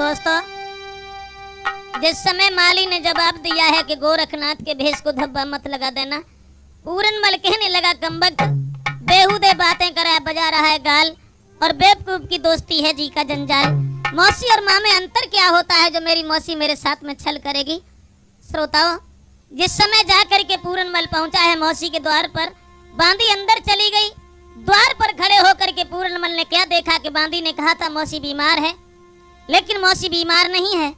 दोस्तों, जिस समय माली ने जवाब दिया है कि गोरखनाथ के भेष को धब्बा मत लगा देना, पूरनमल कहने लगा कमबख्त बेहुदे बातें कर रहा, बजा रहा है गाल और बेवकूफ की दोस्ती है जी का जंजाल। मौसी और माँ में अंतर क्या होता है जो मेरी मौसी मेरे साथ में छल करेगी। श्रोताओं, जिस समय जाकर के पूरनमल पहुंचा है मौसी के द्वार पर, बांदी अंदर चली गई। द्वार पर खड़े होकर के पूरनमल ने क्या देखा कि बांदी ने कहा था मौसी बीमार है, लेकिन मौसी बीमार नहीं है।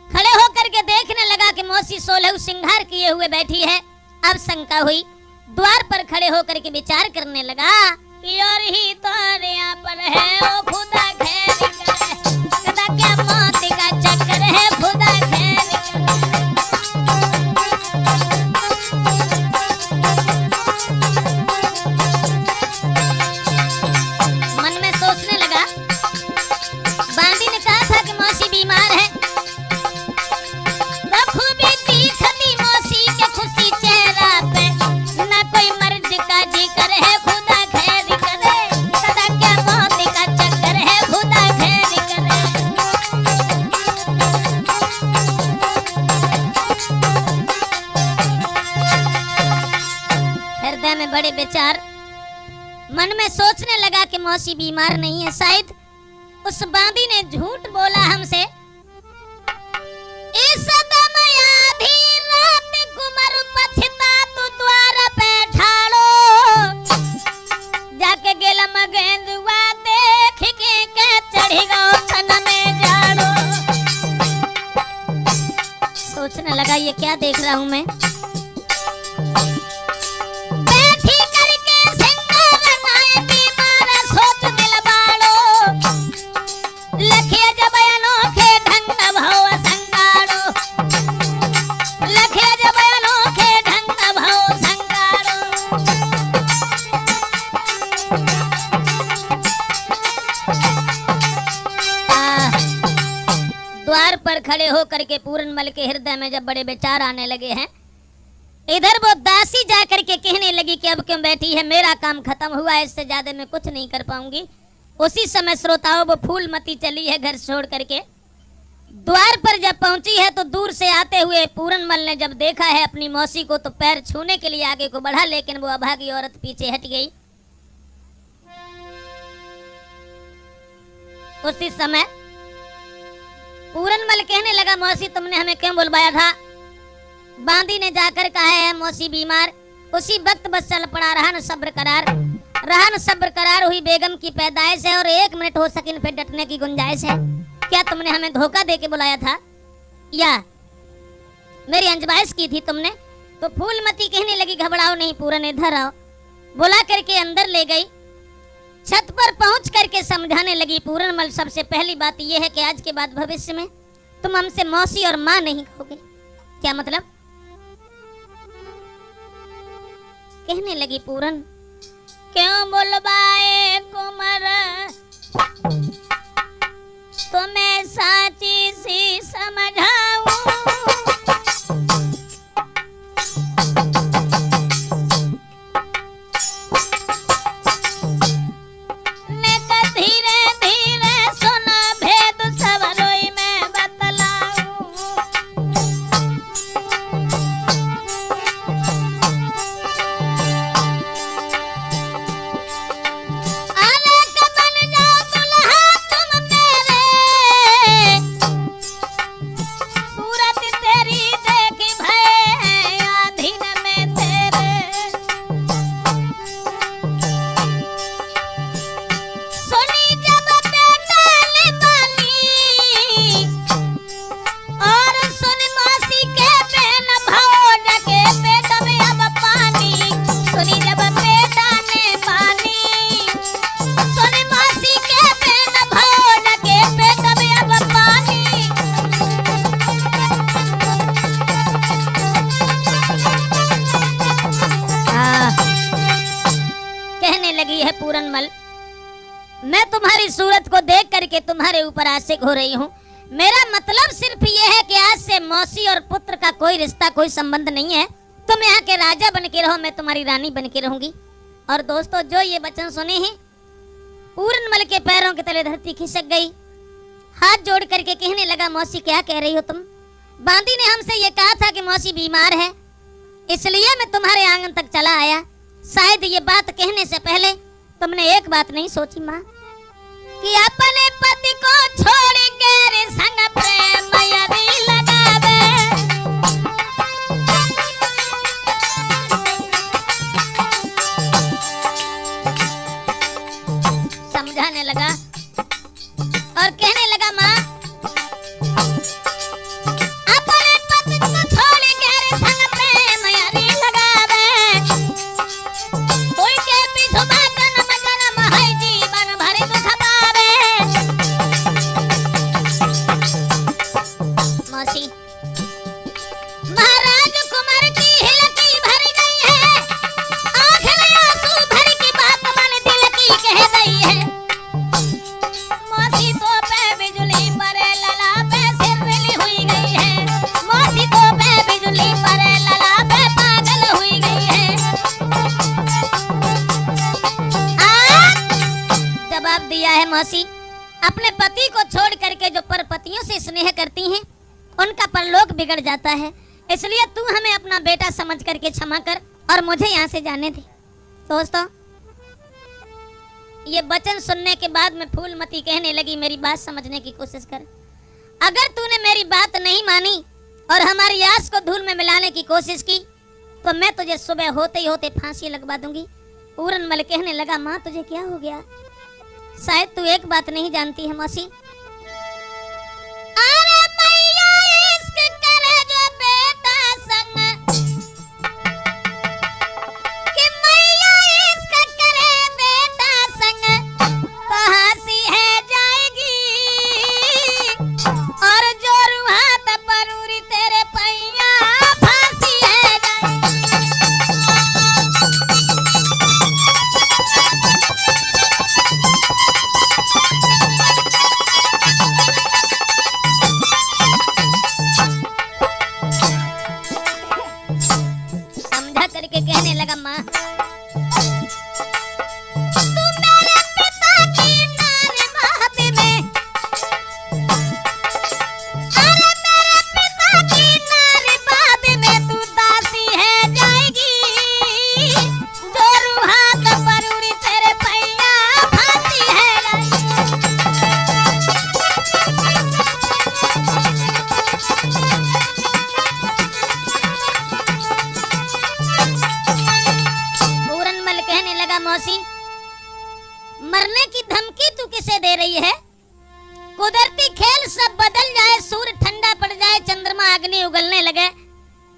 खड़े होकर के देखने लगा कि मौसी सोलह श्रृंगार किए हुए बैठी है। अब शंका हुई, द्वार पर खड़े होकर के विचार करने लगा कि और ही तो यहाँ पर है ओ खुदा खैर करे, खुदा क्या मौत का चक्कर है, खुदा खैर करे। मन में सोचने लगा, बांदी ने कहा था कि मौसी बीमार है, बड़े विचार मन में सोचने लगा कि मौसी बीमार नहीं है। शायद उस बांदी ने झूठ बोला हमसे। इस दम आधी रात कुमर पछता तू द्वार पे ठाड़ो, जाके गेलम गेंदुआ देख के चढ़ी गो छन में जाड़ो। सोचने लगा ये क्या देख रहा हूं मैं। द्वार पर खड़े होकर के पूरनमल के हृदय में जब बड़े विचार आने लगे हैं, इधर वो दासी जाकर के कहने लगी कि अब क्यों बैठी है, मेरा काम खत्म हुआ, इससे ज्यादा मैं कुछ नहीं कर पाऊंगी। उसी समय श्रोताओं वो फूलमती चली है घर छोड़ करके। द्वार पर जब पहुंची है तो दूर से आते हुए पूरनमल ने जब देखा है अपनी मौसी को तो पैर छूने के लिए आगे को बढ़ा, लेकिन वो अभागी औरत पीछे हट गई। उसी समय पूरनमल कहने लगा, मौसी तुमने हमें क्यों बुलवाया था? बांदी ने जाकर कहा है मौसी बीमार। उसी वक्त बस चल पड़ा रहन सब्र करार हुई बेगम की पैदाइश है और 1 मिनट हो सके फिर डटने की गुंजाइश है। क्या तुमने हमें धोखा देके बुलाया था या मेरी अंजबाइश की थी तुमने? तो फूलमती कहने लगी, घबराओ नहीं पूरन, इधर आओ। बुला करके अंदर ले गई। छत पर पहुंच करके समझाने लगी, पूरनमल सबसे पहली बात यह है कि आज के बाद भविष्य में तुम हमसे मौसी और माँ नहीं कहोगे। क्या मतलब? कहने लगी पूरन, क्यों बुलवाए कुमर तुम्हें साची सी समझाऊं, पूरनमल, मैं तुम्हारी सूरत को देख करके तुम्हारे ऊपर आशिक हो रही हूँ। मेरा मतलब सिर्फ ये है कि आज से मौसी और पुत्र का कोई रिश्ता, कोई संबंध नहीं है। तुम यहाँ के राजा बन के रहो, मैं तुम्हारी रानी बन के रहूंगी। और दोस्तों, जो ये वचन सुने हैं, पूरनमल के पैरों के तले धरती खिसक गई। हाथ जोड़ करके कहने लगा, मौसी क्या कह रही हो तुम? बांदी ने हमसे ये कहा था कि मौसी बीमार है, इसलिए मैं तुम्हारे आंगन तक चला आया। शायद ये बात कहने से पहले तुमने एक बात नहीं सोची माँ, कि अपने पति को छोड़ के संग प्रेम यदि लगावे। समझाने लगा और कहने लगा, माँ अपने पति को छोड़ के संग प्रेम यदि लगावे, कोई के पीछे जन्म जन्म है जीवन भर दुख पावे। मौसी महाराज कुमार की हिलकी भर गई है, आंख में आंसू भर की बात मन दिल की कह गई है। मौसी तो पे बिजली परे लला पे सिरली हुई गई है, मौसी तो पे बिजली परे लला पे पागल हुई गई है। जवाब दिया है मौसी, अपने पति को छोड़ करके जो परपतियों से स्नेह करती हैं उनका परलोक बिगड़ जाता है, इसलिए तू हमें अपना बेटा समझ करके क्षमा कर और मुझे यहाँ से जाने दे। दोस्तों, ये वचन सुनने के बाद में फूलमती कहने लगी, मेरी बात समझने की कोशिश कर। अगर तूने मेरी बात नहीं मानी और हमारी आस को धूल में मिलाने की कोशिश की तो मैं तुझे सुबह होते ही होते फांसी लगवा दूंगी। पूरनमल कहने लगा, माँ तुझे क्या हो गया? शायद तू एक बात नहीं जानती है मौसी। अरे मैया इश्क करे जो बेटा संग, कि मैया इश्क करे बेटा संग, कहाँ सी है जाएगी, और जो रुहात परूरी तेरे पैया फांसी है जाएगी। समझा करके कहने लगा, माँ तू मेरे पिता की नारी बात में, अरे मेरे पिता की नारी बात में तू दासी है जाएगी, जो रुहात परूरी तेरे पैया फांसी है जाएगी। पूरनमल कहने लगा, मौसी मरने की धमकी तू किसे दे रही है? कुदरती खेल सब बदल जाए, सूर्य ठंडा पड़ जाए, चंद्रमा अग्नि उगलने लगे,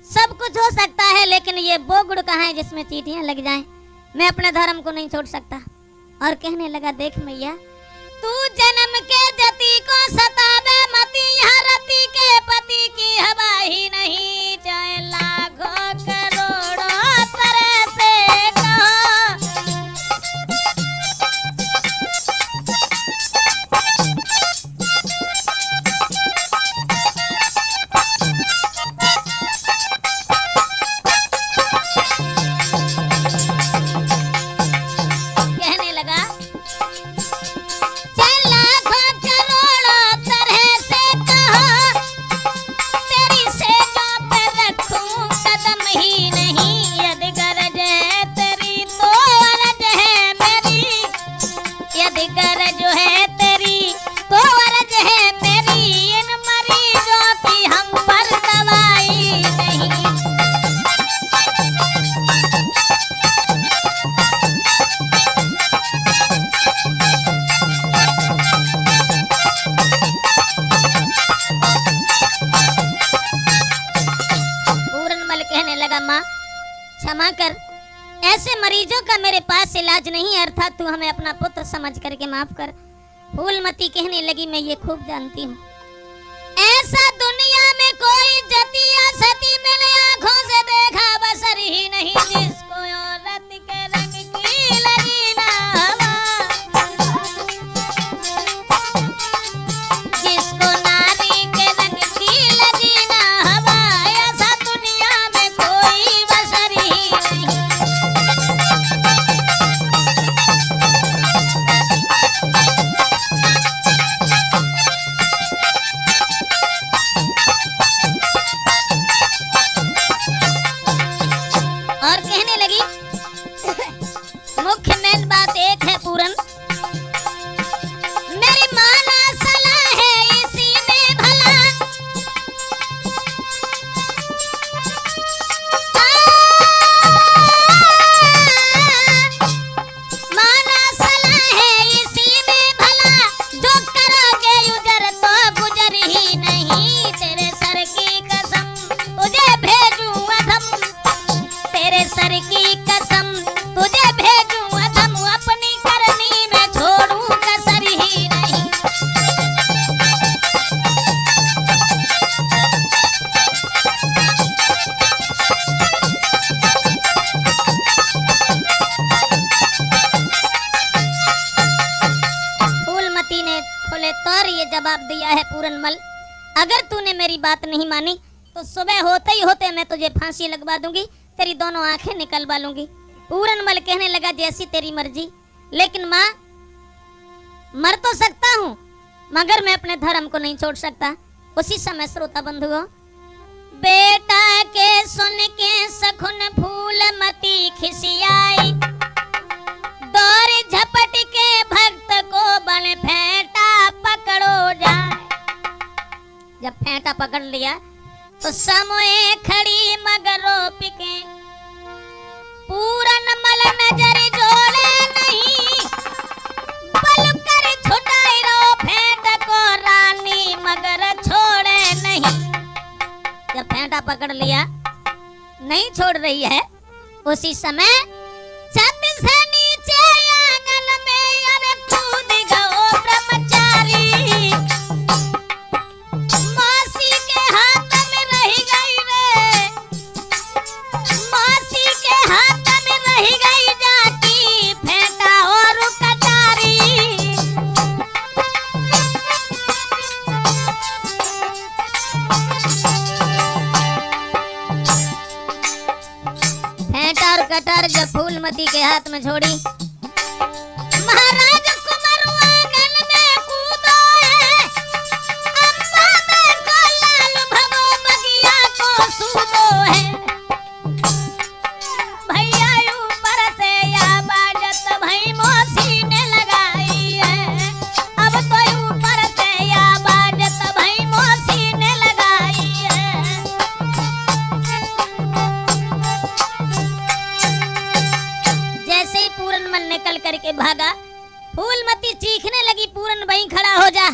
सब कुछ हो सकता है, लेकिन ये वो गुड़ कहाँ है जिसमें चींटियां लग जाएं? मैं अपने धर्म को नहीं छोड़ सकता। और कहने लगा, देख मैया तू जन्म के जति को सतावे मती, यहाँ रति के पति की हवा ही नहीं, चाहे लाखों करोड़ों तरह से कहो। कहने लगा, चाहे लाखों करोड़ों तरह से कहो, तेरी सेजों पे रखूं कदम ही नहीं, यदि गरज है तेरी तो अरज है मेरी, यदि गरज है तेरी तो अरज है मेरी, इन मरीजों की हम पर दवाई नहीं। पूरनमल कहने लगा, माँ क्षमा कर, ऐसे मरीजों का मेरे पास इलाज नहीं है, अर्थात तू हमें अपना पुत्र समझ करके माफ कर। फूलमती कहने लगी, मैं ये खूब जानती हूँ, ऐसा दुनिया में कोई जति या सती मैंने आंखों से देखा बसर ही नहीं, जिसको औरत के रंग की लगी ना हवा, जिसको नारी के रंग की लगी ना हवा, ऐसा दुनिया में कोई बसर ही नहीं। पूरनमल, अगर तूने मेरी बात नहीं मानी तो सुबह होते ही होते मैं तुझे फांसी लगवा दूंगी, तेरी दोनों आंखें निकलवा लूंगी। पूरनमल कहने लगा जैसी तेरी मर्जी, लेकिन माँ मर तो सकता हूँ मगर मैं अपने धर्म को नहीं छोड़ सकता। उसी समय श्रोता बंधुओं, बेटा के सुन के सखुन फूलमती खिसियाई, दौड़ झपट के भक्त को बन फेंटा पकड़ो जाए। जब फेंटा पकड़ लिया तो समोए खड़ी मगरो पिके, पूरनमल नजर जोड़े नहीं, बल कर छुटाई रो फेंट को रानी मगर छोड़े नहीं। जब फेंटा पकड़ लिया नहीं छोड़ रही है, उसी समय छत से नीचे आंगन में अरे कूद गओ ब्रह्मचारी, मौसी के हाथ में रह गई रे, मौसी के हाथ में रह गई जाती फेंटा और कटारी। फेंटा और कटार जब फूलमती के हाथ में छोड़ी, महाराज कुंवर आंगन में कूदो है, अम्मा देखो लाल भगो बगिया को सूदो है। भैया ऊपर से आवाज़ भई मौसी ने लगाई है, अब तो ऊपर से आवाज़ भई मौसी ने लगाई है। जैसे ही पूरनमल निकल करके भागा, फूलमती चीखने लगी, पूरन वहीं खड़ा हो जा,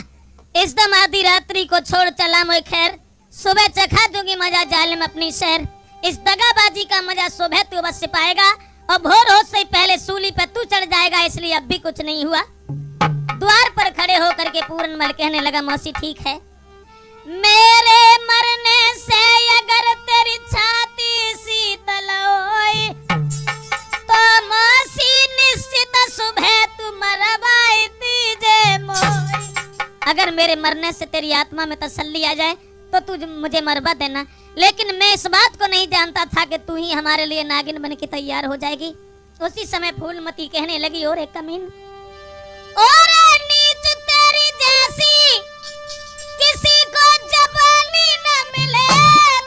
इस दम आधी रात्रि को छोड़ चला मोए खैर, सुबह चखा दूंगी मजा जालिम अपनी शहर। इस दगाबाजी का मजा सुबह तू अवश्य पाएगा और भोर हो से पहले सूली पे तू चढ़ जाएगा, इसलिए अब भी कुछ नहीं हुआ। द्वार पर खड़े होकर के पूरनमल कहने लगा मौसी ठीक है, मेरे मरने से अगर तेरी छाती शीतल होई तो मौसी निश्चित सुबह तू मरवाई दीजे मोई। अगर मेरे मरने से तेरी आत्मा में तसल्ली आ जाए तो तू मुझे मरवा देना, लेकिन मैं इस बात को नहीं जानता था कि तू ही हमारे लिए नागिन बन के तैयार हो जाएगी। उसी समय फूलमती कहने लगी और एक कमीन, और नीच तेरी जैसी किसी को जबानी न मिले,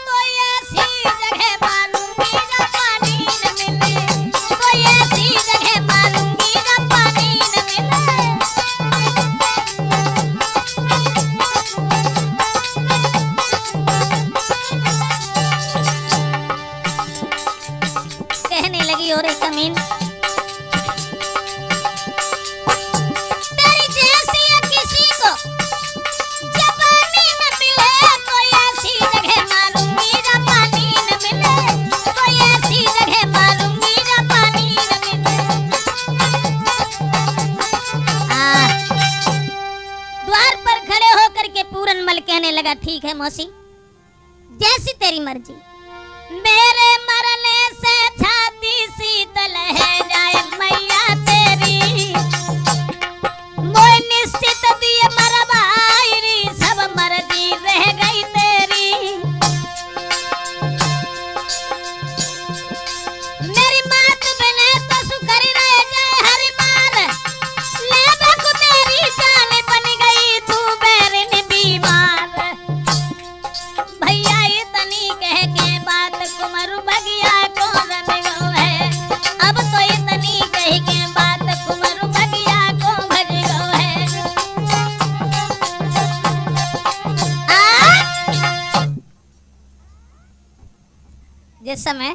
तो ऐसी जगह मारूंगी जब पानी न मिले, तो ऐसी जगह मारूंगी जब पानी न मिले। कहने लगी और एक कमीन, तेरी जैसी किसी को जबानी न मिले, तो ऐसी जगह मारूंगी जब पानी न मिले, तो ऐसी जगह मारूंगी जब पानी न मिले। द्वार पर खड़े होकर के पूरनमल कहने लगा ठीक है मौसी, जैसी तेरी मर्जी, मेरे मरने से छाती शीतल है जाए मैया तेरी, मोय निश्चित दिए मरवाई सब मर्जी रह गई तेरी। मेरी मात बने तो सुकर रह जाए हरि मार, ले बक तेरी जान बन गई तू बैरन बीमार। भैया इतनी कह के बात कुंवर बगिया को रम गो है, अब तो इतनी कह के बात कुंवर बगिया को भज गो है। जिस समय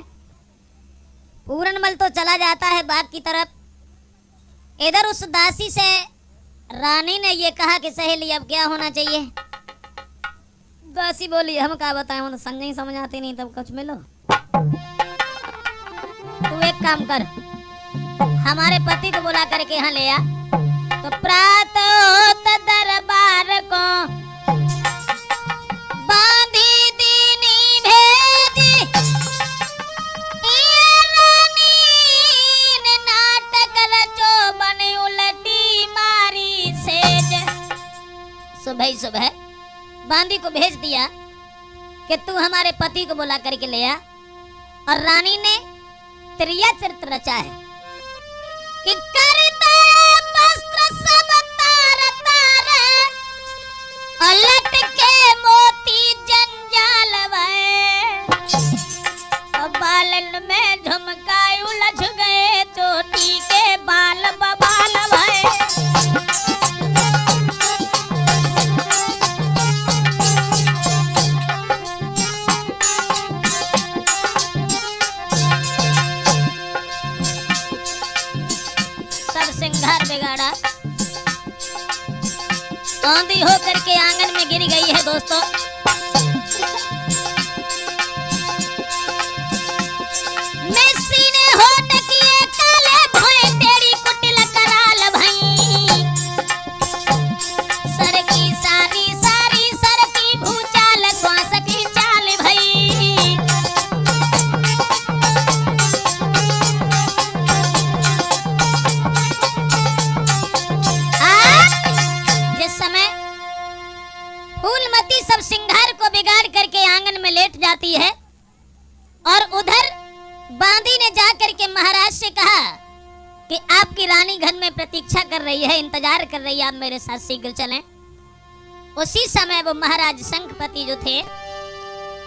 पूरनमल तो चला जाता है बाग की तरफ, इधर उस दासी से रानी ने ये कहा कि सहेली अब क्या होना चाहिए। दासी बोली हम क्या बताएं, वो तो समझ ही समझ आती नहीं, तब कुछ मिलो। तू एक काम कर, हमारे पति को बुला करके यहाँ ले आ, तो प्रातः होत दरबार को बांधी दीनी भेजी, ये रानी ने नाटक रचो बने उलटी मारी सेज। सुबह ही सुबह बांदी को भेज दिया कि तू हमारे पति को बुला करके ले आ। और रानी ने त्रिया चरित्र रचा है कि करते वस्त्र सब तार तारे और लटके मोती जंजाल और बालन में झुमकाए उलझ गए चोटी के बाल बबाल भय। सब श्रृंगार बिगाड़ा, आंधी होकर के आंगन में गिर गई है दोस्तों। सब श्रृंगार को बिगाड़ करके आंगन में लेट जाती है और उधर बांदी ने जाकर के महाराज से कहा कि आपकी रानी घर में प्रतीक्षा कर रही है, इंतजार कर रही है, आप मेरे साथ शीघ्र चलें। उसी समय वो महाराज शंखपति जो थे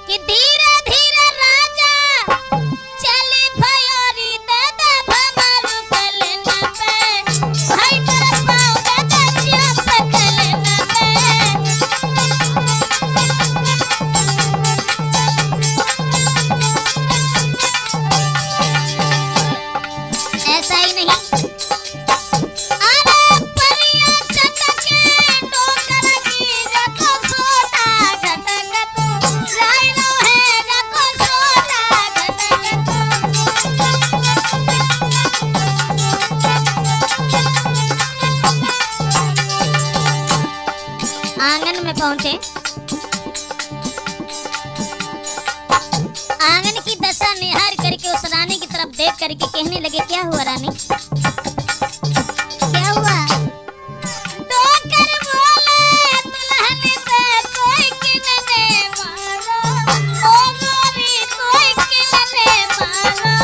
कि धीरे धीरे राजा चले भयोरी दादा भमरू कलेना पे भाई तरफ पाओ दादा चुप कलेना पे। ऐसा ही नहीं, अरे परिया चटके टोकर की जको सोना घटक तू राइनो है जको सोना घटक तू। आंगन में पहुंचे, आंगन की दशा निहार करके उस रानी की तरफ देख करके कहने लगे, क्या हुआ रानी, क्या हुआ? डोकर बोले दुल्हन से कोई किनने मारो, ओ गोरी कोई किनने मारो।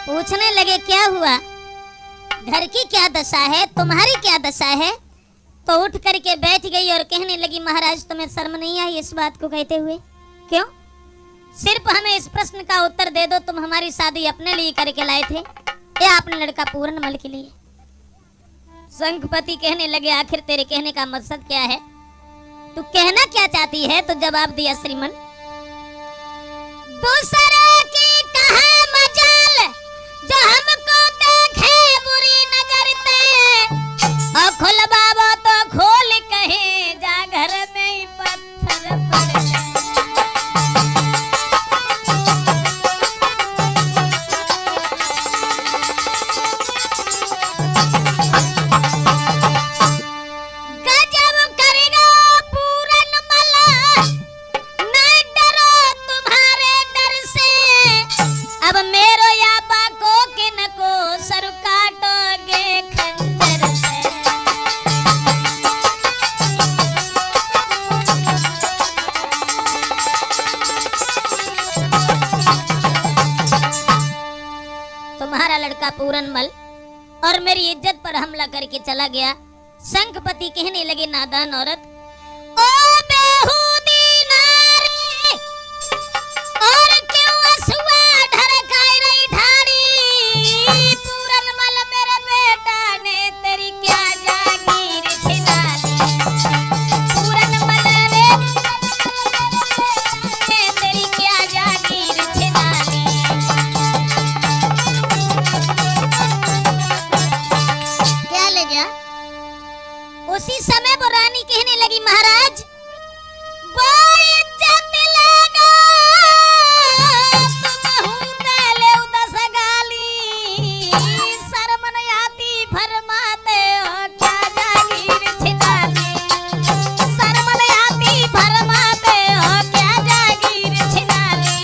पूछने लगे क्या हुआ, घर की क्या दशा है, तुम्हारी क्या दशा है? तो उठ करके बैठ गई और कहने लगी, महाराज तुम्हें शर्म नहीं आई इस बात को कहते हुए? क्यों? सिर्फ हमें इस प्रश्न का उत्तर दे दो, तुम हमारी शादी अपने लिए करके लाए थे या अपने लड़का पूरनमल के लिए? शंखपति कहने लगे, आखिर तेरे कहने का मकसद क्या है, तू कहना क्या चाहती है? तो जवाब दिया, श्रीमन दूसरा की कहा मजाल जो हमको देखे बुरी नजर से और खुल बाबा तो खोल कहे जा घर में ही पत्थर पड़े। गजब करेगा पूरनमल, नहीं डरो तुम्हारे डर से, अब मेरो या बाको किनको सर काटोगे खंजर से। तुम्हारा लड़का पूरनमल और मेरी इज्जत पर हमला करके चला गया। शंखपति कहने लगे, नादान औरत, ओ बेहूदी नारी, और क्यों हंसुआ ढरकाई रही ढाड़ी, पूरनमल मेरे बेटा ने तेरी क्या जागीर छिना ली, पूरनमल रे तेरी क्या जागीर छिना ली। क्या ले गया? उसी समय वो रानी कहने लगी, महाराज वो इज्जत लगा तुम हूँ दले उदस गाली, शर्म नहीं आती फरमाते हो क्या जागीर छिना ली, शर्म नहीं आती फरमाते हो क्या जागीर छिना ली।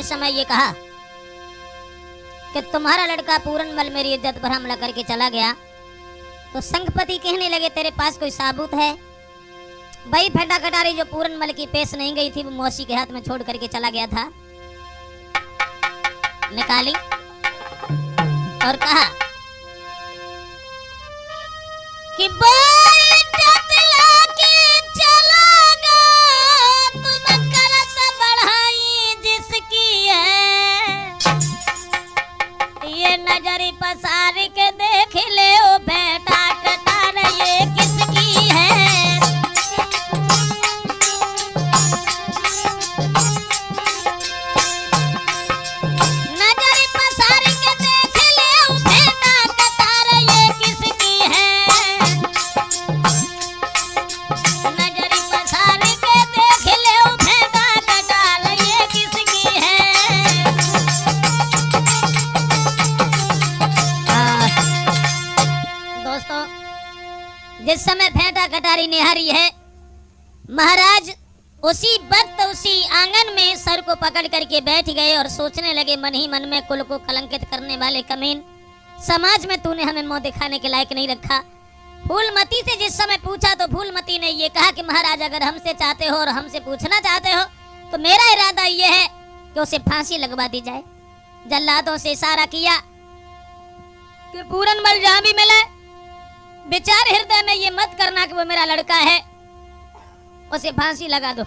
समय ये कहा कि तुम्हारा लड़का पूरनमल मेरी इज्जत पर हमला करके चला गया, तो संघपति कहने लगे तेरे पास कोई साबूत है? भाई फेटा कटारी जो पूरनमल की पेश नहीं गई थी वो मौसी के हाथ में छोड़ करके चला गया था। निकाली और कहा कि जिसकी है ये नजरी पसार के देख ले ओ बेटा कटार ये किसकी है? नजरी पसार के देख ले ओ बेटा कटार ये किसकी है? नजरी पसार के देख ले ओ बेटा कटार ये किसकी है? दोस्तों, जिस समय फेंटा कटारी निहारी है, महाराज उसी वक्त उसी आंगन में सर को पकड़ करके बैठ गए और सोचने लगे मन ही मन में, कुल को कलंकित करने वाले कमीन, समाज में तूने हमें मुंह दिखाने के लायक नहीं रखा। फूलमती से जिस समय पूछा तो फूलमती ने ये कहा कि महाराज अगर हमसे चाहते हो और हमसे पूछना चाहते हो तो मेरा इरादा ये है कि उसे फांसी लगवा दी जाए। जल्लादों से इशारा किया कि पूरनमल जहां भी मिले विचार हृदय में ये मत करना कि वो मेरा लड़का है, उसे फांसी लगा दो।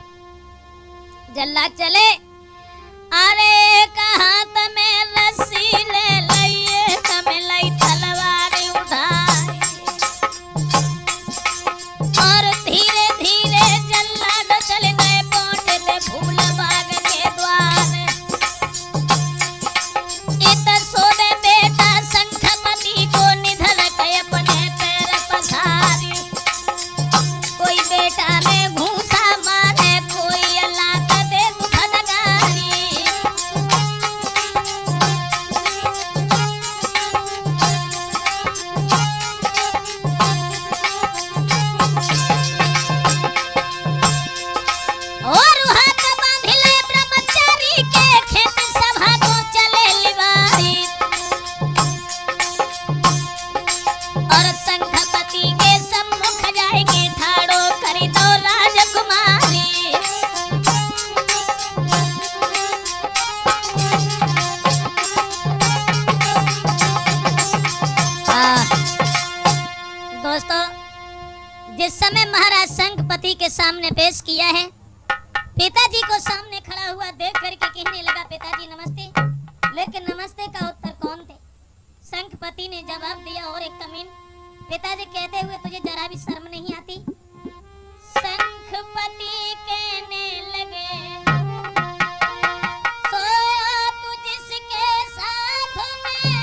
जल्लाद चले, अरे कहाँ तमें रस्सी ले लइए तमें लई तलवार उठाई और धीरे धीरे जल्लाद चल गए पहुंचे फूल बाग के द्वार। इत सोने बेटा संघपति को निधर के अपने पैर पसारी, कोई बेटा में घूसा मारे कोई अल्लाह का दे मुखनगारी। और हाथ बांधिले ब्रह्मचारी के खेत सभा को चले लिवारी और संघपति के सम्मुख जाएगी ठाड़ो करी दो राजकुमारी। दोस्तों, जिस समय महाराज संघपति के सामने पेश किया है, पिताजी को सामने खड़ा हुआ देख करके कहने लगा पिताजी नमस्ते, लेकिन नमस्ते का उत्तर कौन थे? संघपति ने जवाब दिया और एक कमीन, पिताजी कहते हुए तुझे जरा भी शर्म नहीं आती? संघपति कहने लगे सोया तू जिसके साथ में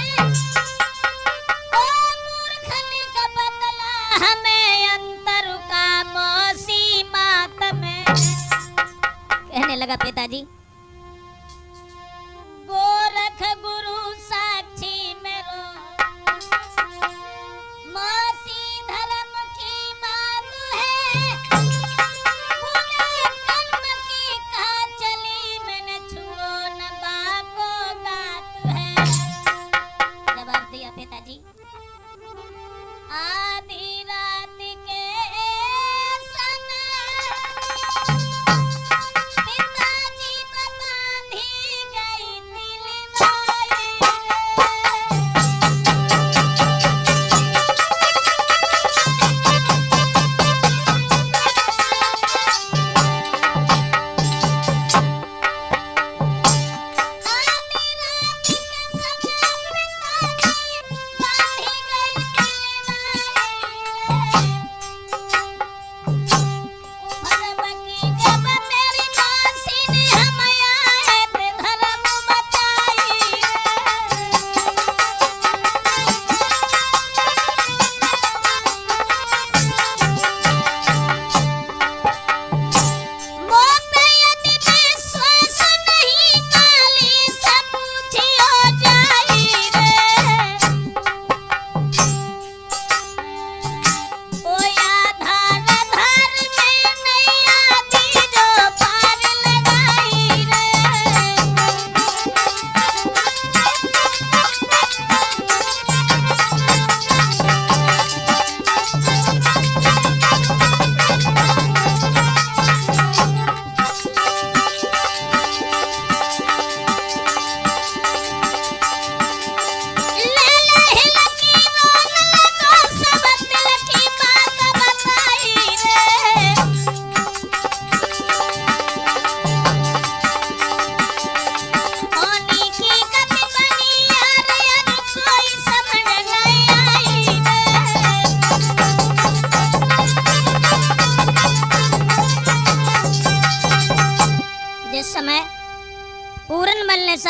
ओ मूर्खन का बदला हमें अंतर का मौसी मात में। कहने लगा पिताजी गोरख गुरु साक्षी मेरो मौसी धर्म की बात है, कर्म की कहा चली मैंने छुओ न बाको गात है। जवाब दिया पिताजी आधी रात के समय पिताजी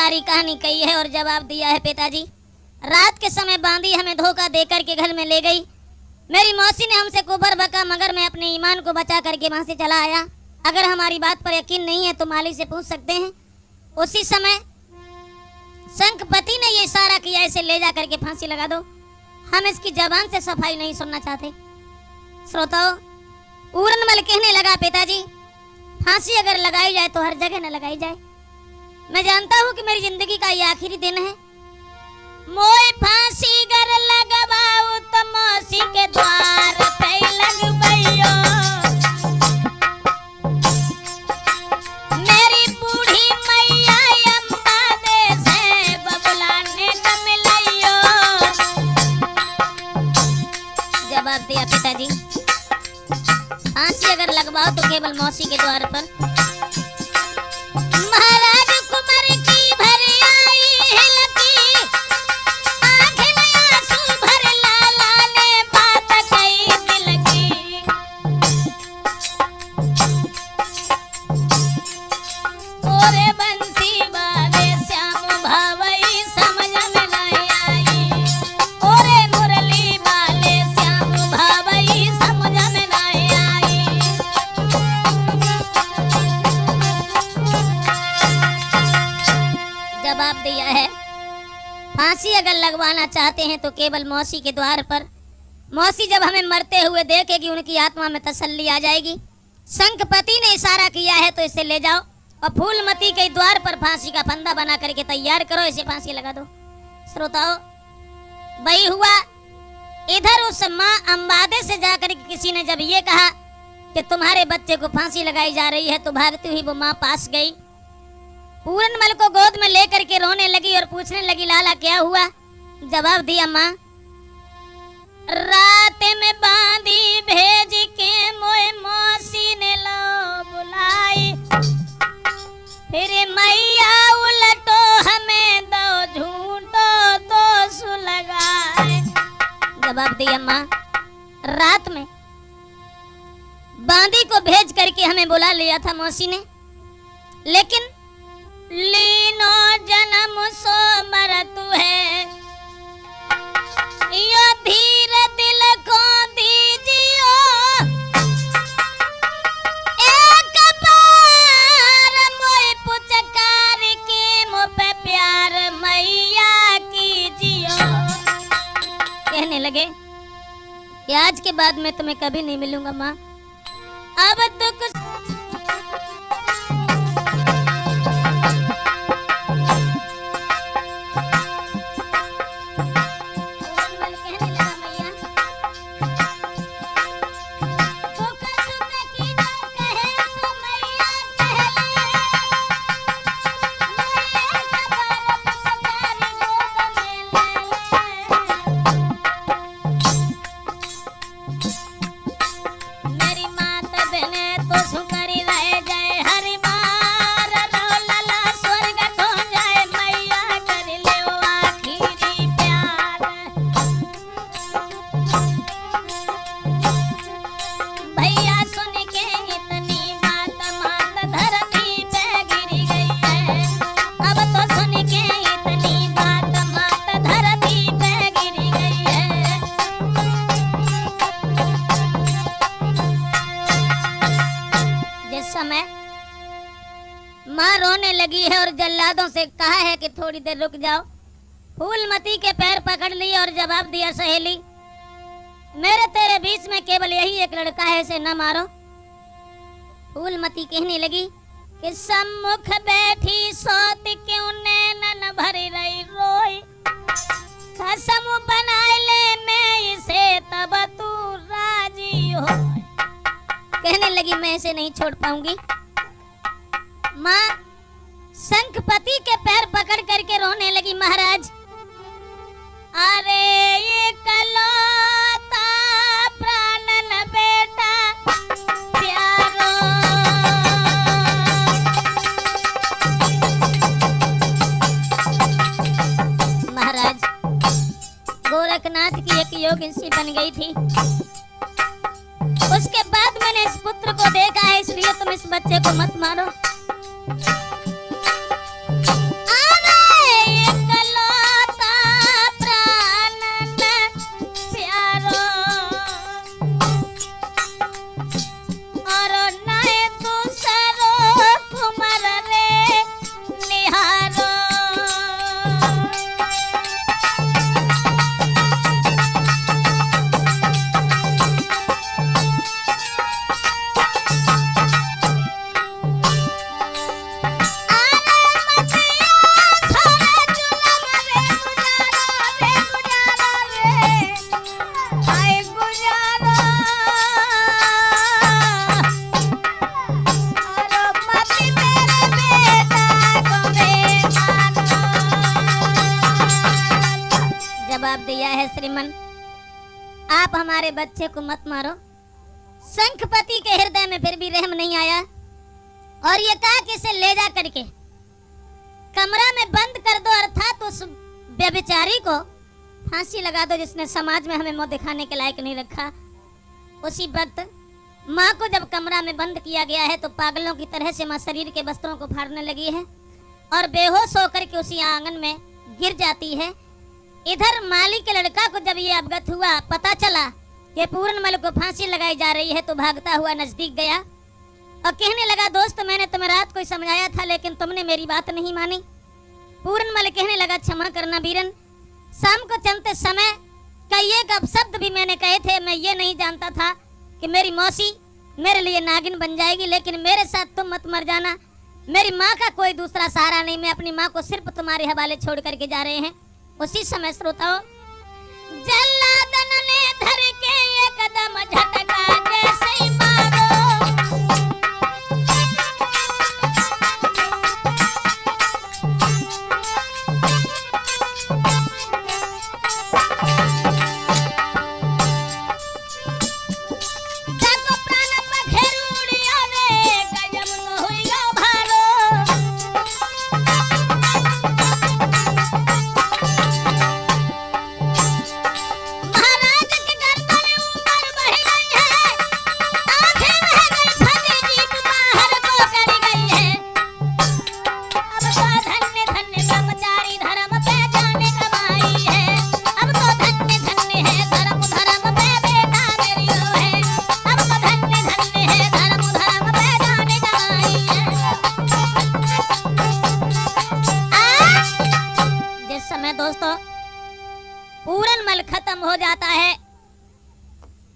सारी कहानी कही है और जवाब दिया है पिताजी। रात के समय बांदी हमें धोखा देकर के घर में ले गई। मेरी मौसी ने हमसे कुबर बका, मगर मैं अपने ईमान को बचा करके वहां से चला आया। अगर हमारी बात पर यकीन नहीं है तो माली से पूछ सकते हैं। उसी समय शंखपति ने ये इशारा किया, इसे ले जा करके फांसी लगा दो। हम इसकी जबान से सफाई नहीं सुनना चाहते। श्रोताओ, पूरनमल कहने लगा, पिताजी फांसी अगर लगाई जाए तो हर जगह न लगाई जाए। मैं जानता हूं कि मेरी जिंदगी का ये आखिरी दिन है। मोए फांसी गर लगवाऊ तो मौसी के द्वार पे लगबैयो। मेरी बूढ़ी मैया अम्मा दे से बबुला ने न मिलैयो। जवाब दिया पिताजी, फांसी अगर लगवाओ तो केवल मौसी के द्वार पर। महाराज कुमार की भर आई हिलकी, आंखें में आंसू भर लाला ने बात कही दिल की। ओरे बंसी बाजे श्याम भावई समझ में नहीं आई। ओरे मुरली बाले श्याम भावई समझ में नहीं आई। जवाब दिया है, फांसी अगर लगवाना चाहते हैं तो केवल मौसी के द्वार पर। मौसी जब हमें मरते हुए देखेगी उनकी आत्मा में तसल्ली आ जाएगी। शंखपति ने इशारा किया है तो इसे ले जाओ और फूलमती के द्वार पर फांसी का फंदा बना करके तैयार करो, इसे फांसी लगा दो। श्रोताओ, वही हुआ। इधर उस माँ अंबादे से जाकर किसी ने जब ये कहा कि तुम्हारे बच्चे को फांसी लगाई जा रही है तो भागती हुई वो माँ पास गई, पूरनमल को गोद में लेकर के रोने लगी और पूछने लगी, लाला क्या हुआ? जवाब दिया, माँ रात में बांधी भेज के मोए मौसी ने लो बुलाई। फिर मैया उलटो हमें दो झूठो दोष लगाए। जवाब दिया, माँ रात में बांदी को भेज करके हमें बुला लिया था मौसी ने, लेकिन लीनो जन्म सो मरतु है, यो धीर दिल को दीजियो। एक बार मोए पुचकार के मुँह पे प्यार मैया कीजियो। कहने लगे कि आज के बाद मैं तुम्हें कभी नहीं मिलूंगा माँ, अब तो कुछ माँ रोने लगी है और जल्लादों से कहा है कि थोड़ी देर रुक जाओ। फूलमती के पैर पकड़ लिए और जवाब दिया, सहेली मेरे तेरे बीच में केवल यही एक लड़का है, इसे न मारो। फूलमती कहने लगी कि सम्मुख बैठी सोत क्यों नैनन भरी रही रोई, कसम बनाए ले मैं इसे तब तू राजी हो। कहने लगी मैं इसे नहीं छोड़ पाऊंगी। माँ शंखपति के पैर पकड़ करके रोने लगी, महाराज अरे ये कलौता प्राणन बेटा प्यारो, महाराज गोरखनाथ की एक योगिनी बन गई थी, उसके बाद मैंने इस पुत्र को देखा है, इसलिए तुम इस बच्चे को मत मारो। आना आप हमारे बच्चे को मत मारो। शंखपति के हृदय में फिर भी रहम नहीं आया और ये कहा कि इसे ले जा करके कमरा में बंद कर दो, अर्थात उस व्यभिचारी को फांसी लगा दो जिसने समाज में हमें मुंह दिखाने के लायक नहीं रखा। उसी वक्त माँ को जब कमरा में बंद किया गया है तो पागलों की तरह से माँ शरीर के वस्त्रों को फाड़ने लगी है और बेहोश होकर के उसी आंगन में गिर जाती है। इधर माली के लड़का को जब ये अवगत हुआ, पता चला कि पूरनमल को फांसी लगाई जा रही है, तो भागता हुआ नजदीक गया और कहने लगा, दोस्त मैंने तुम्हें रात को समझाया था लेकिन तुमने मेरी बात नहीं मानी। पूरनमल कहने लगा, क्षमा करना वीरन, शाम को चलते समय कई एक अपशब्द भी मैंने कहे थे। मैं ये नहीं जानता था कि मेरी मौसी मेरे लिए नागिन बन जाएगी, लेकिन मेरे साथ तुम मत मर जाना। मेरी माँ का कोई दूसरा सहारा नहीं, मैं अपनी माँ को सिर्फ तुम्हारे हवाले छोड़ करके जा रहे हैं। उसी समय श्रोताओं, जल्लादन ने धर के एक कदम झटका जैसे ही मारो, पूरनमल खत्म हो जाता है।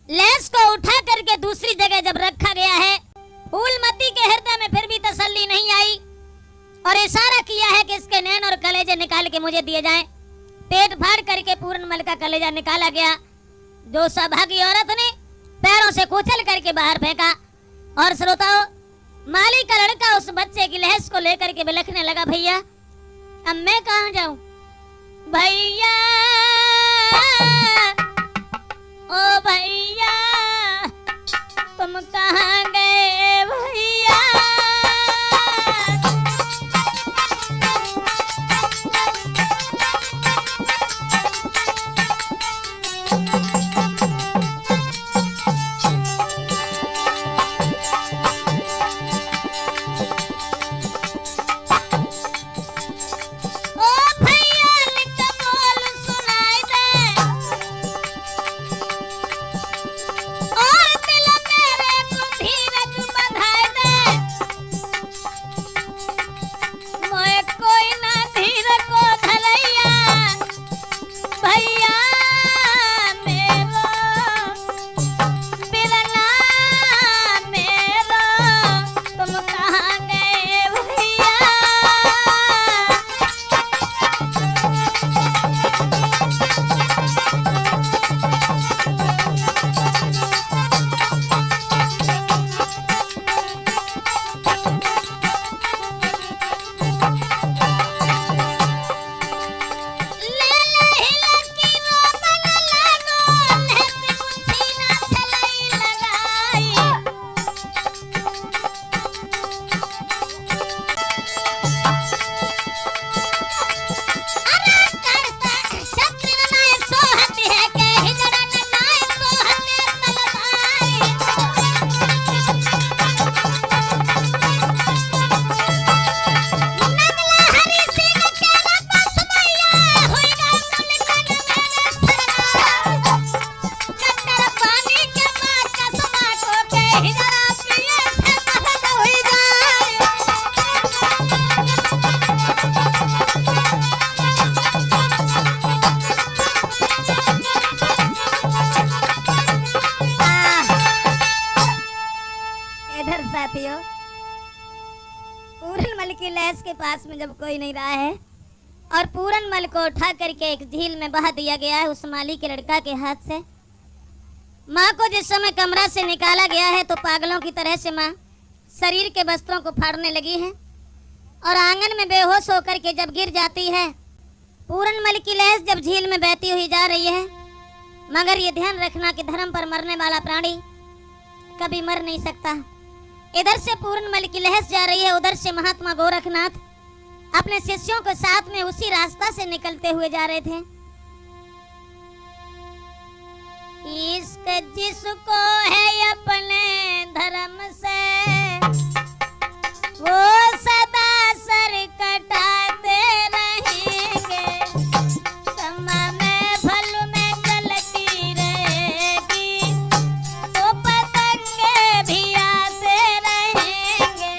लैस को उठा करके दूसरी जगह जब रखा गया है, फूलमती के हृदय में फिर भी तसल्ली नहीं आई और इशारा किया है कि इसके नैन और कलेजे निकाल के मुझे दिए जाएं। पेट फाड़ करके पूरनमल का कलेजा निकाला गया, जो सौभागी औरत ने पैरों से कुचल करके बाहर फेंका। और श्रोताओं, माली का लड़का उस बच्चे की लहस को लेकर के बिलखने लगा, भैया अब मैं कहाँ जाऊं, भैया ओ भैया तुम कहाँ गए भैया। साथियों, पूरनमल की लैस के पास में जब कोई नहीं रहा है और पूरनमल को उठा करके एक झील में बहा दिया गया है उस माली के लड़का के हाथ से। माँ को जिस समय कमरा से निकाला गया है तो पागलों की तरह से माँ शरीर के वस्त्रों को फाड़ने लगी है और आंगन में बेहोश होकर के जब गिर जाती है। पूरनमल की लैस जब झील में बहती हुई जा रही है, मगर ये ध्यान रखना कि धर्म पर मरने वाला प्राणी कभी मर नहीं सकता। इधर से पूरनमल की लहस जा रही है, उधर से महात्मा गोरखनाथ अपने शिष्यों के साथ में उसी रास्ता से निकलते हुए जा रहे थे। इश्क जिसको है अपने धर्म से वो सदा सर कटाते रहेंगे, समय में फल में गलती रहेगी तो पतंगे भी आते रहेंगे।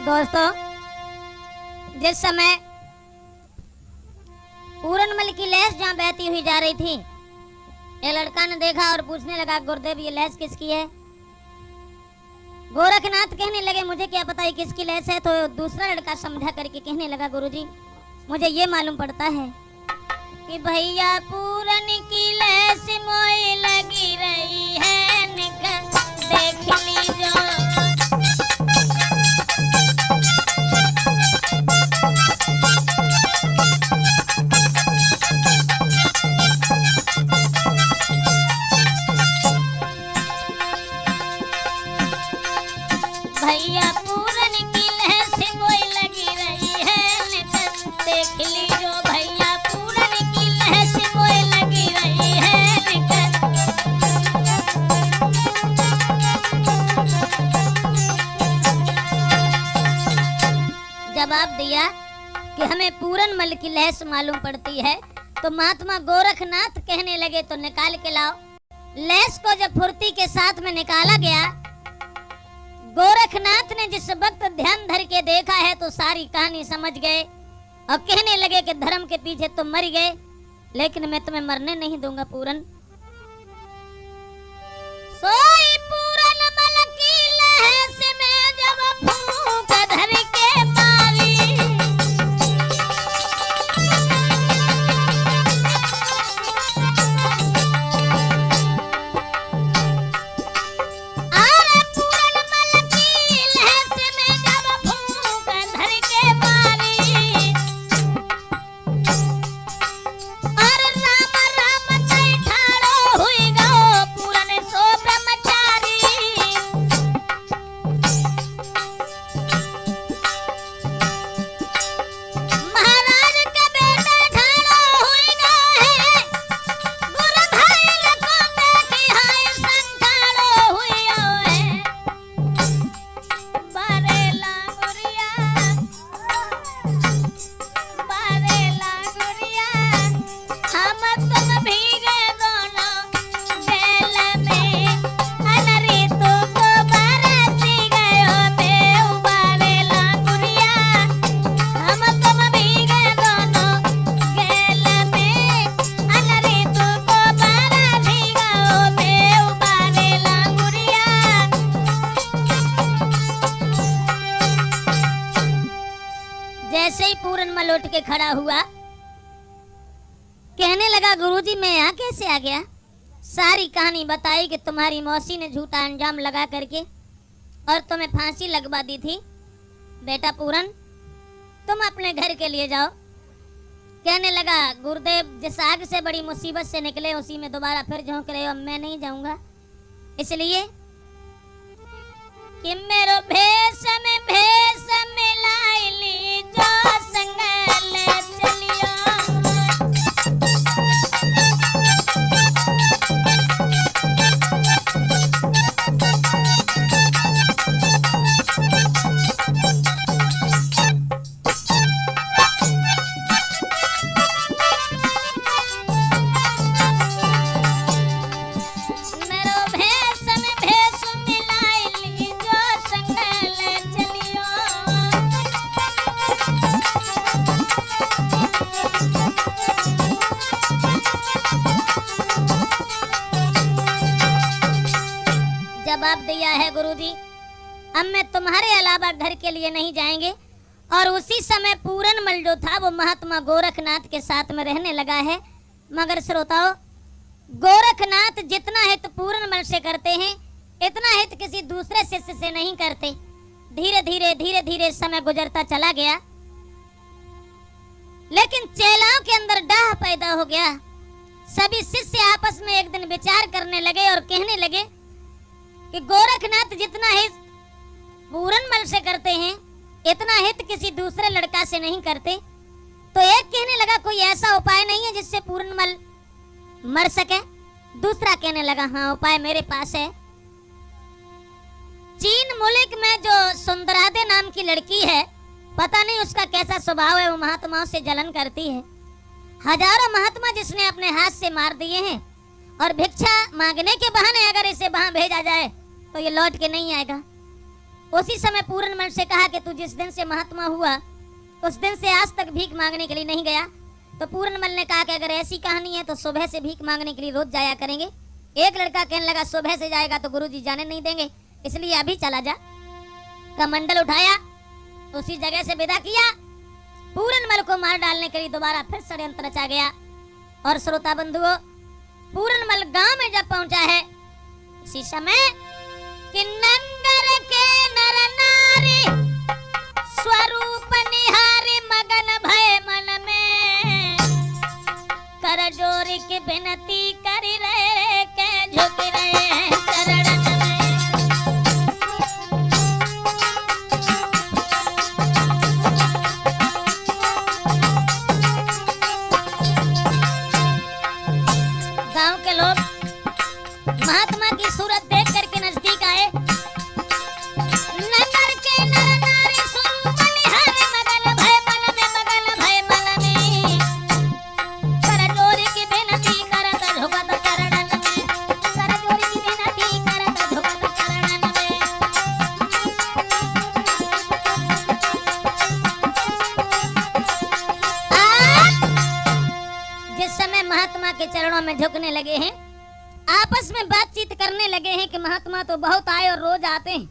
दोस्तों, जिस समय पूरनमल की लहस जहाँ बहती हुई जा रही थी, ये लड़का ने देखा और पूछने लगा, गुरुदेव ये लहस किसकी है? गोरखनाथ कहने लगे, मुझे क्या पता ये किसकी लहस है। तो दूसरा लड़का समझा करके कहने लगा, गुरुजी मुझे ये मालूम पड़ता है कि भैया पूरन की लहस मोई लगी रही है, निकल देख लीजो। भैया पूरन की लहस मोई लगी रही है, निकल देख लीजो। भैया पूरन की लहस मोई लगी रही है, निकल। जवाब दिया कि हमें पूरनमल की लहस मालूम पड़ती है। तो महात्मा गोरखनाथ कहने लगे, तो निकाल के लाओ। लहस को जब फुर्ती के साथ में निकाला गया, गोरखनाथ ने जिस वक्त ध्यान धर के देखा है तो सारी कहानी समझ गए और कहने लगे कि धर्म के पीछे तुम मर गए, लेकिन मैं तुम्हें मरने नहीं दूंगा पूरन। सोई पूरनमल की लहस में जब फूंक धर के मारी, जैसे ही पूरनमल उठ के खड़ा हुआ, कहने लगा, गुरुजी मैं यहाँ कैसे आ गया? सारी कहानी बताई कि तुम्हारी मौसी ने झूठा अंजाम लगा करके और तुम्हें फांसी लगवा दी थी। बेटा पूरन, तुम अपने घर के लिए जाओ। कहने लगा, गुरुदेव जिस आग से बड़ी मुसीबत से निकले उसी में दोबारा फिर झोंक रहे हो, मैं नहीं जाऊंगा, इसलिए कि मेरो भेष में भेष मिलाई ली जो संगल चलियो। है गुरुजी, अब मैं तुम्हारे अलावा घर के लिए नहीं जाएंगे। और उसी समय पूरनमल जो था वो महात्मा गोरखनाथ के साथ में रहने लगा है। मगर श्रोताओं, गोरखनाथ जितना हित पूरनमल से करते हैं इतना हित किसी दूसरे शिष्य से नहीं करते। धीरे धीरे समय गुजरता चला गया, लेकिन चेलाओं के अंदर डाह पैदा हो गया। सभी शिष्य आपस में एक दिन विचार करने लगे और कहने लगे कि गोरखनाथ जितना हित पूरनमल से करते हैं इतना हित किसी दूसरे लड़का से नहीं करते। तो एक कहने लगा कोई ऐसा उपाय नहीं है जिससे पूरनमल मर सके। दूसरा कहने लगा हाँ उपाय मेरे पास है। चीन मुल्क में जो सुंदरादे नाम की लड़की है, पता नहीं उसका कैसा स्वभाव है, वो महात्माओं से जलन करती है। हजारों महात्मा जिसने अपने हाथ से मार दिए हैं और भिक्षा मांगने के बहाने अगर इसे वहां भेजा जाए तो ये लौट के नहीं आएगा। उसी समय पूरनमल से कहा कि तू जिस दिन से महात्मा हुआ उस दिन से आज तक भीख मांगने के लिए नहीं गया। तो पूरनमल ने कहा कि अगर ऐसी कहानी है तो सुबह से भीख मांगने के लिए रोज जाया करेंगे। एक लड़का कहने लगा सुबह से जाएगा तो गुरुजी जाने नहीं देंगे, इसलिए अभी चला जा। कमंडल उठाया, उसी जगह से विदा किया। पूरनमल को मार डालने के लिए दोबारा फिर षड्यंत्र रचा गया। और श्रोता बंधुओं, पूरनमल गांव में जब पहुंचा है उसी समय कि नंगर के नर नारी स्वरूप निहारी मगन भय मन में, कर जोर की विनती कर रहे के झुक रहे हैं चरणन में। गांव के लोग महात्मा की सूरत देख करके नजदीक आए। नगर के नर नारी स्वरूप निहारे मगन भय मन में, कर जोरी की विनती करत झुकत चरणन में, कर जोरी की विनती करत झुकत चरणन में। जिस समय महात्मा के चरणों में झुकने लगे हैं, आपस में बातचीत करने लगे हैं कि महात्मा तो बहुत आए और रोज आते हैं,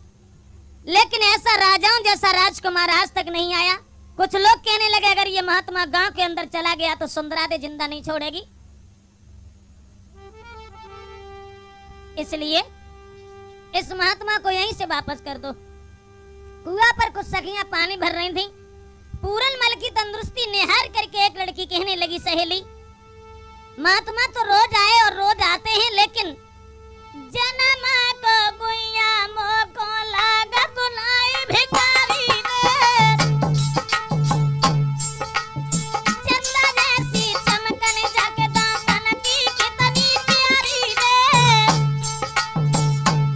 लेकिन ऐसा राजाओं जैसा राजकुमार आज तक नहीं आया। कुछ लोग कहने लगे अगर ये महात्मा गांव के अंदर चला गया तो सुंदरादे जिंदा नहीं छोड़ेगी, इसलिए इस महात्मा को यहीं से वापस कर दो। कुआं पर कुछ सखियां पानी भर रही थी। पूरनमल की तंदुरुस्ती निहार करके एक लड़की कहने लगी, सहेली महात्मा तो रोज आए और रोज आते हैं, लेकिन जनमा को गुइया मोको लागत नाई भिखारी रे, चंदा जैसी चमकन जाके दामन की कितनी प्यारी रे,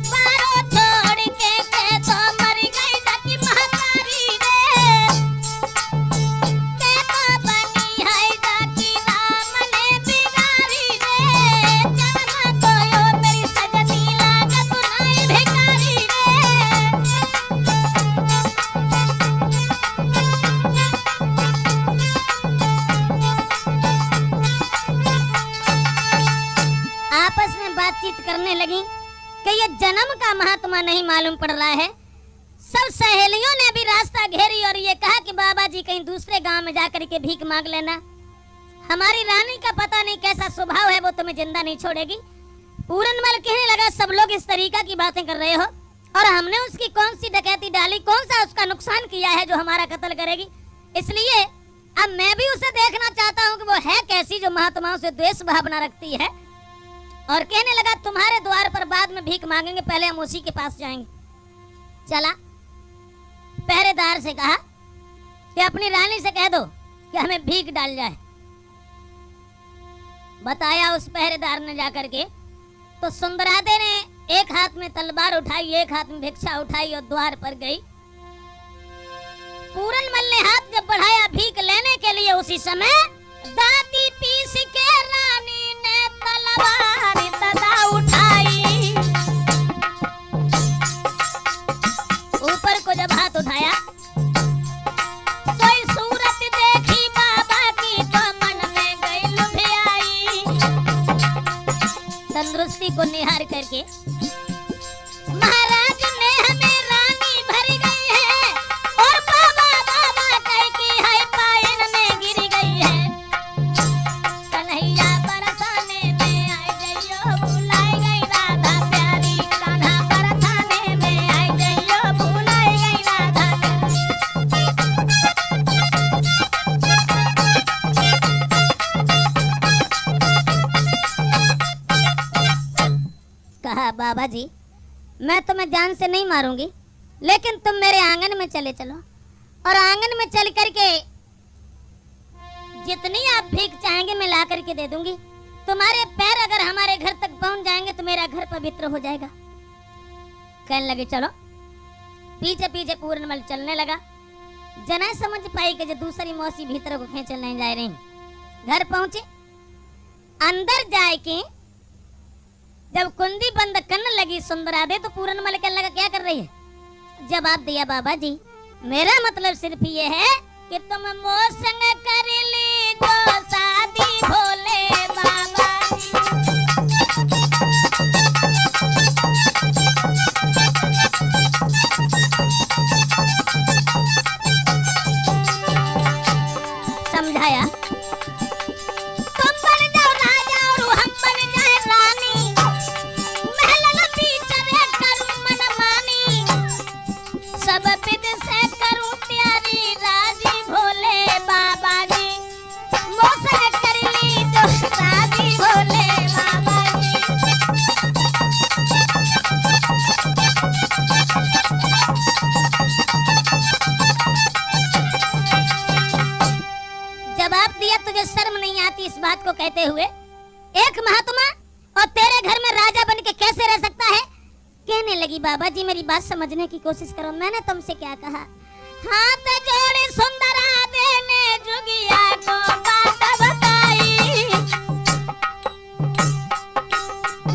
बारो छोड़ के तो मर गई जाकी महतारी रे, के तो बनी है जाकी राम ने बिगारी रे, जनमा को यो मेरी सजनी लागत नाई भिखारी रे। आपस में बातचीत करने लगी कि ये जन्म का महात्मा नहीं मालूम पड़ रहा है। सब सहेलियों ने भी रास्ता घेरी और ये कहा कि बाबा जी कहीं दूसरे गांव में जाकर के भीख मांग लेना, हमारी रानी का पता नहीं कैसा स्वभाव है, वो तुम्हें जिंदा नहीं छोड़ेगी। पूरनमल कहने लगा सब लोग इस तरीका की बातें कर रहे हो और हमने उसकी कौन सी डकैती डाली, कौन सा उसका नुकसान किया है जो हमारा कत्ल करेगी, इसलिए अब मैं भी उसे देखना चाहता हूँ कि वो है कैसी जो महात्माओं से द्वेष भावना रखती है। और कहने लगा तुम्हारे द्वार पर बाद में भीख मांगेंगे, पहले हम उसी के पास जाएंगे। चला, पहरेदार से कहा कि अपनी रानी से कह दो कि हमें भीख डाल जाए। बताया उस पहरेदार ने जाकर के, तो सुंदरादे ने एक हाथ में तलवार उठाई, एक हाथ में भिक्षा उठाई और द्वार पर गई। पूरनमल ने हाथ जब बढ़ाया भीख लेने के लिए, उसी समय दाती पीस के रानी ने तलवार तदा उठाई। ऊपर को जब हाथ उठाया, कोई सूरत देखी बाबा की तो मन में गई लुभियाई। तंदुरुस्ती को निहार करके महाराज कहा बाबा जी मैं तुम्हें जान से नहीं मारूंगी, लेकिन तुम मेरे आंगन में चले चलो और आंगन में चल करके जितनी आप भीख चाहेंगे मैं ला करके दे दूंगी। तुम्हारे पैर अगर हमारे घर तक पहुंच जाएंगे तो मेरा घर पवित्र हो जाएगा। कहने लगे चलो। पीछे पीछे पूरनमल चलने लगा। जना समझ पाई कि जो दूसरी मौसी भीतर को खींच नहीं जा रही। घर पहुंचे, अंदर जाए के जब कुंडी बंद करने लगी सुंदरादे तो पूरनमल कहने लगा क्या कर रही है? जवाब दिया बाबा जी मेरा मतलब सिर्फ ये है कि तुम मोर संग कर ली जो शादी भोले बाबा समझाया। तुम बन जाओ राजा और हम बन जाए रानी, महल में पीछे करूं मनमानी, सब विध से करूं प्यारी राजी भोले बाबा जी, मोसन कर ली जो शादी भोले बाबा जी। जवाब दिया तुझे शर्म नहीं आती इस बात को कहते हुए? एक महात्मा और तेरे घर में राजा बन के कैसे रह सकता है? कहने लगी बाबा जी मेरी बात समझने की कोशिश करो, मैंने तुमसे क्या कहा? हाथ जोड़े सुंदरा देने जुगिया को बात बताई,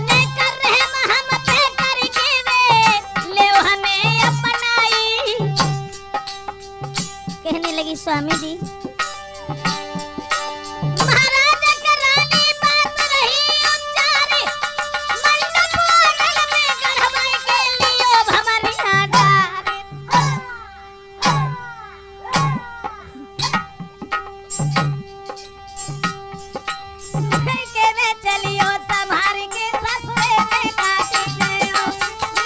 लेकर रहम हम पे करके वे ले हमें अपनाई। कहने लगी स्वामी जी महाराज के रानी बात रही उच्चारी, मंडप आंगन में गढ़वाई के लियो भमरी आगारी। मैं के में चलियो संभार के ससुरे में काटी गयो,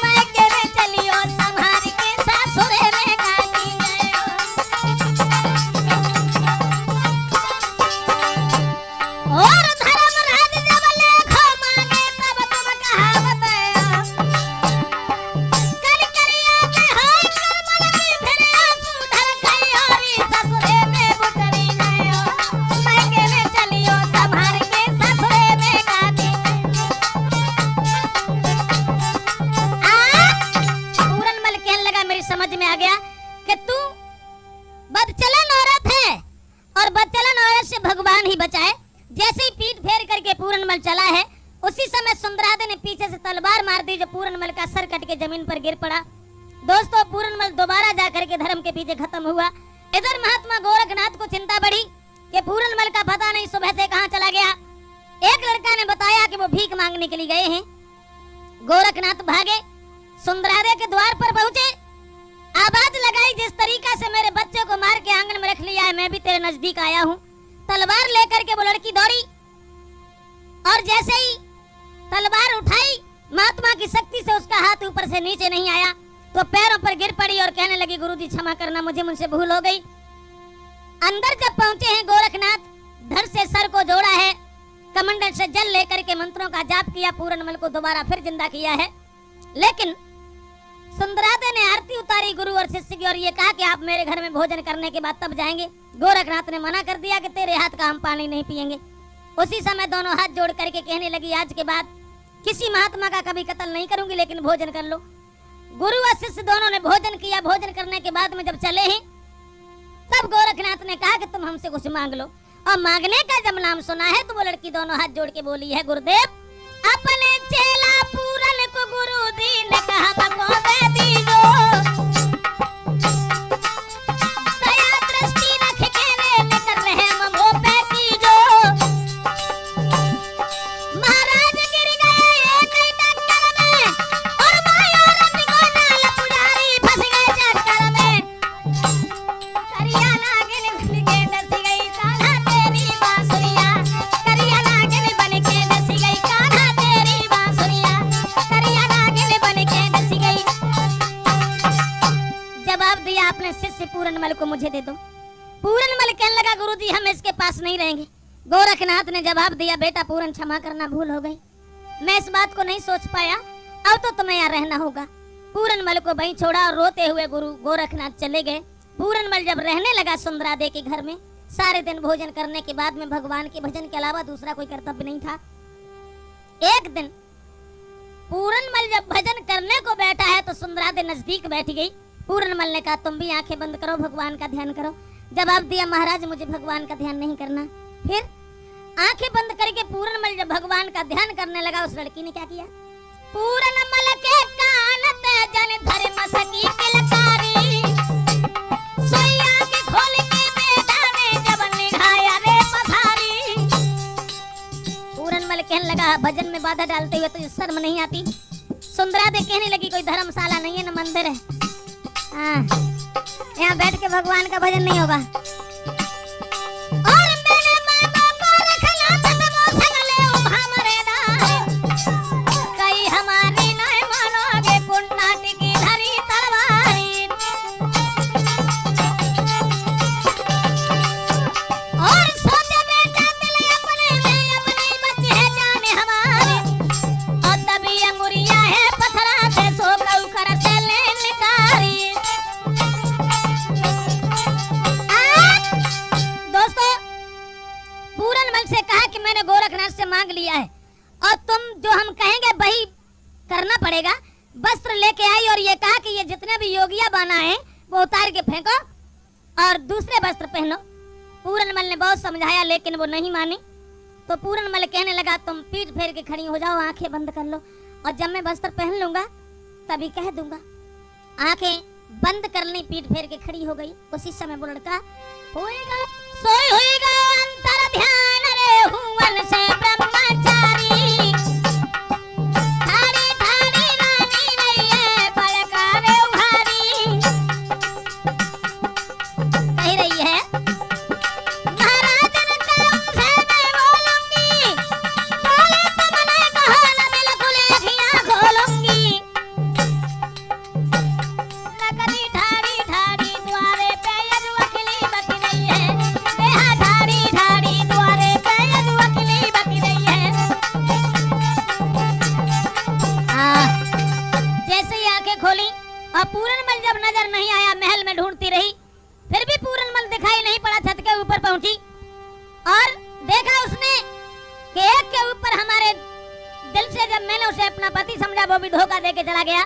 मैं के में चलियो संभार के ससुरे में काटी गयो। और धर्मराज जब लेखो मांगे तब तुम कहावत कर करिया के होय करमन की फिर आंसू ढल गई औरी ससुरे में बुतरी गयो, मैं के में चलियो संभार के ससुरे में काटी। पूरनमल कहने लगा मेरी समझ में आ गया कि तू बदचलन औरत है और बदचलन औरत से भगवान ही बचाए। जैसे ही पीठ फेर करके पूरनमल चला है उसी समय सुंदरादे ने पीछे से तलवार मार दी जो पूरनमल का सर कट के जमीन पर गिर पड़ा। दोस्तों पूरनमल दोबारा जाकर के धर्म के पीछे खत्म हुआ। इधर महात्मा गोरखनाथ को चिंता बढ़ी कि पूरनमल का पता नहीं सुबह से कहां चला गया। एक लड़का ने बताया कि वो भीख मांगने के लिए गए हैं। गोरखनाथ भागे, सुंदरादे के द्वार पर पहुंचे, आवाज लगाई जिस तरीका से मेरे बच्चे को मार के आंगन में रख लिया है मैं भी तेरे नजदीक आया हूं। तलवार लेकर के वो लड़की दौड़ी और जैसे ही तलवार उठाई महात्मा की शक्ति से उसका हाथ ऊपर से नीचे नहीं आया तो पैरों पर गिर पड़ी और कहने लगी गुरुजी क्षमा करना मुझे मुझसे भूल हो गई। अंदर जब पहुंचे हैं गोरखनाथ धड़ से सर को जोड़ा है, कमंडल से जल लेकर के मंत्रों का जाप किया, पूरनमल को दोबारा फिर जिंदा किया है। लेकिन सुंदरादे ने आरती उतारी गुरु और शिष्य की और ये कहा कि आप मेरे घर में भोजन करने के बाद तब जाएंगे। गोरखनाथ ने मना कर दिया कि तेरे हाथ का हम पानी नहीं पिएंगे। उसी समय दोनों हाथ जोड़ करके कहने लगी आज के बाद किसी महात्मा का कभी कत्ल नहीं करूंगी, लेकिन भोजन कर लो। गुरु और शिष्य दोनों ने भोजन किया। भोजन करने के बाद में जब चले हैं तब गोरखनाथ ने कहा कि तुम हमसे कुछ मांग लो, और मांगने का जब नाम सुना है तो वो लड़की दोनों हाथ जोड़ के बोली है गुरुदेव अपने चेला पूरन को गुरु जी ने कहा बको दे दीजो, दया दृष्टि रख के रे निकर रहे ममो पे कीजो। महाराज गिर गए एक टक्कर में और मायोरत को नाल पुजारी फंस गए चक्कर में। करिया नागिन बन के डस गई कान्हा तेरी बांसुरिया, करिया नागिन बन के डस गई कान्हा तेरी बांसुरिया, करिया नागिन बन के डस गई। जवाब दिया अपने शिष्य पूरनमल को मुझे दे दो। पूरनमल कहने लगा गुरुजी हम इसके पास नहीं रहेंगे। गोरखनाथ ने जवाब दिया बेटा पूरन क्षमा करना भूल हो गई, मैं इस बात को नहीं सोच पाया अब तो तुम्हें यहाँ रहना होगा। पूरनमल को वहीं छोड़ा और रोते हुए गुरु गोरखनाथ चले गए। पूरनमल जब रहने लगा सुंदरादे के घर में, सारे दिन भोजन करने के बाद में भगवान के भजन के अलावा दूसरा कोई कर्तव्य नहीं था। एक दिन पूरनमल जब भजन करने को बैठा है तो सुंदरादे नजदीक बैठ गई। पूरनमल ने कहा तुम भी आंखें बंद करो, भगवान का ध्यान करो। जवाब दिया महाराज मुझे भगवान का ध्यान नहीं करना। फिर आंखें बंद करके पूरनमल जब भगवान का ध्यान करने लगा, उस लड़की ने क्या किया? पूरनमल के कान ते जन धर्म सकी किलकारी, सोया के खोल के मैदाने जब निघाया रे पधारी। पूरनमल कहने लगा भजन में बाधा डालते हुए तुझे शर्म नहीं आती? सुंदरादे कहने लगी कोई धर्मशाला नहीं है न मंदिर है, यहाँ बैठ के भगवान का भजन नहीं होगा। और मैंने मानो को रखना तब सगले उभामरे दाए, कई हमारी नहीं मानोगे कुन्नाट की धरी तलवारी। और सोचे बेटा दिल अपने में अपनी बच्ची है जाने हमारी, और तभी अंगुरिया है पथरा से सो कऊ कर से ले निकारी। पूरनमल से कहा कि मैंने गोरखनाथ से मांग लिया है और तुम जो हम कहेंगे वही करना पड़ेगा। वस्त्र लेके आई और ये कहा कि ये जितने भी योगिया बना है वो उतार के फेंको और दूसरे वस्त्र पहनो। पूरनमल ने बहुत समझाया लेकिन वो नहीं मानी। तो पूरनमल कहने लगा तुम पीठ फेर के खड़ी हो जाओ, आंखें बंद कर लो और जब मैं वस्त्र पहन लूंगा तभी कह दूंगा। आंखें बंद कर ली, पीठ फेर के खड़ी हो गई। उसी समय वो लड़का होएगा सोई होएगा अंतर ध्यान रे हुवन से ब्रह्मचारी, थारी थारी रानी नहीं है पलकारे उघारी। कह रही है महाराजन का उनसे मैं बोलूंगी, बोले तो मने कहो न बिल्कुल अखियां खोलूंगी। नकली ठाड़ी ठाड़ी द्वारे पे यजुवकली बकी नहीं है, बेहा ठाड़ी ठाड़ी द्वारे पे यजुवकली बकी नहीं है। जैसे ही आंखें खोली और पूरनमल जब नजर नहीं आया, महल में ढूंढती रही, फिर भी पूरनमल दिखाई नहीं पड़ा। छत के ऊपर पहुंची और देखा उसने कि एक के ऊपर हमारे दिल से जब मैंने उसे अपना पति समझा वो भी धोखा देके चला गया।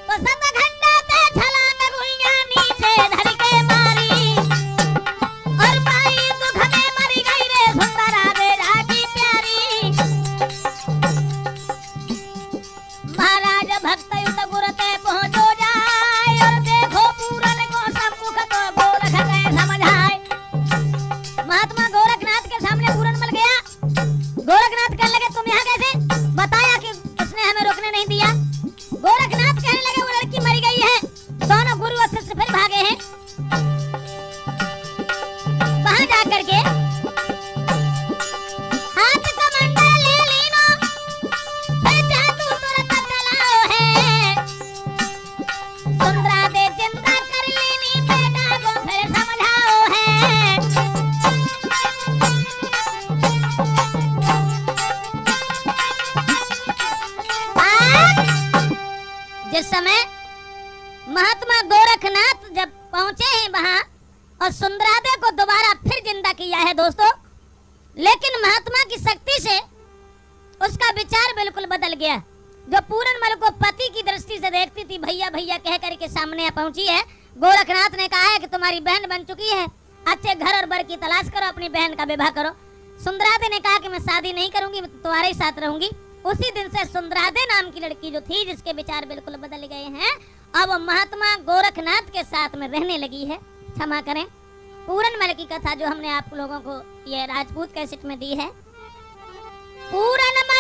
तो सतखंडा पे छलांग गुइया नीचे धर के मारी, और माई दुख में मरी गई रे सुंदरादे राजी प्यारी। महाराज भक्त युत गुरते पहुंचो जाए, और देखो पूरन को सम्मुख तो गोरख गए समझाए। महात्मा गोरखनाथ के सामने पूरनमल गया। गोरखनाथ कहने लगे तुम यहाँ कैसे? बताया कि उसने हमें रोकने नहीं दिया। गोरखनाथ कहने लगे वो लड़की मरी गई है, दोनों गुरु और शिष्य फिर भागे हैं। वहां जाकर के हाथ कमंडल ले लीनो, फिर जादू तुरंत चलाओ है। सुंदरादे चिंता कर लेनी बेटा को फिर समझाओ है। जिस समय महात्मा गोरखनाथ जब पहुंचे हैं वहां और सुंदरादे को दोबारा फिर जिंदा किया है दोस्तों, लेकिन महात्मा की शक्ति से उसका विचार बिल्कुल बदल गया। जो पूरनमल को पति की दृष्टि से देखती थी, भैया भैया कह करके सामने पहुंची है। गोरखनाथ ने कहा है कि तुम्हारी बहन बन चुकी है, अच्छे घर और बर की तलाश करो, अपनी बहन का विवाह करो। सुंदरादे ने कहा कि मैं शादी नहीं करूंगी, मैं तुम्हारे ही साथ रहूंगी। उसी दिन से सुंदरादे नाम की लड़की जो थी, जिसके विचार बिल्कुल बदल गए हैं, अब महात्मा गोरखनाथ के साथ में रहने लगी है। क्षमा करें, पूरनमल की कथा जो हमने आप लोगों को ये राजपूत कैसेट में दी है। पूरनमल